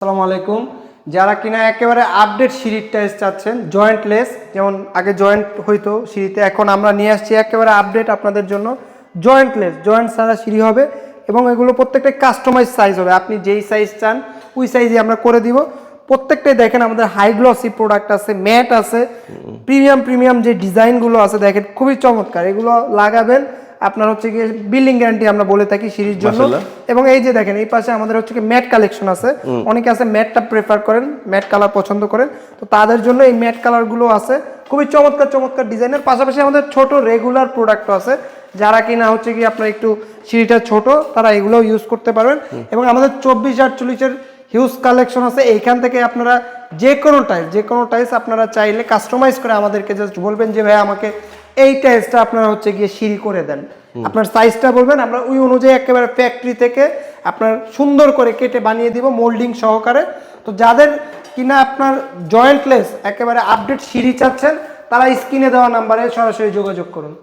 আসসালামু আলাইকুম। যারা কিনা একেবারে আপডেট সিঁড়ির টাইলস চাচ্ছেন জয়েন্টলেস, যেমন আগে জয়েন্ট হইতো সিঁড়িতে, এখন আমরা নিয়ে আসছি একেবারে আপডেট আপনাদের জন্য জয়েন্টলেস, জয়েন্ট ছাড়া সিঁড়ি হবে এবং এগুলো প্রত্যেকটা কাস্টমাইজ সাইজ হবে। আপনি যেই সাইজ চান ওই সাইজে আমরা করে দিব। প্রত্যেকটাই দেখেন আমাদের হাই গ্লসি প্রোডাক্ট আছে, ম্যাট আছে, প্রিমিয়াম যে ডিজাইনগুলো আছে দেখেন খুবই চমৎকার। এগুলো লাগাবেন আপনার হচ্ছে গিয়ে বিল্ডিং গ্যারান্টি আমরা বলে থাকি সিঁড়ির জন্য। এবং এই যে দেখেন এই পাশে আমাদের হচ্ছে কি ম্যাট কালেকশন আছে, অনেকে আছে ম্যাটটা প্রেফার করেন, ম্যাট কালার পছন্দ করেন, তো তাদের জন্য এই ম্যাট কালারগুলো আছে খুবই চমৎকার ডিজাইনের। পাশাপাশি আমাদের ছোট রেগুলার প্রোডাক্টও আছে, যারা কিনা হচ্ছে কি আপনার একটু সিঁড়িটা ছোট তারা এগুলোও ইউজ করতে পারবেন। এবং আমাদের 24-48-এর হিউজ কালেকশন আছে। এইখান থেকে আপনারা যে কোনো টাইলস আপনারা চাইলে কাস্টমাইজ করে আমাদেরকে জাস্ট বলবেন যে ভাই আমাকে এই টাইলসটা আপনারা হচ্ছে গিয়ে সিঁড়ি করে দেন, আপনার সাইজটা বলবেন, আমরা ওই অনুযায়ী একেবারে ফ্যাক্টরি থেকে আপনার সুন্দর করে কেটে বানিয়ে দিব মোল্ডিং সহকারে। তো যাদের কিনা আপনার জয়েন্টলেস একেবারে আপডেট সিঁড়ি চাচ্ছেন তারা স্ক্রিনে দেওয়া নাম্বারে সরাসরি যোগাযোগ করুন।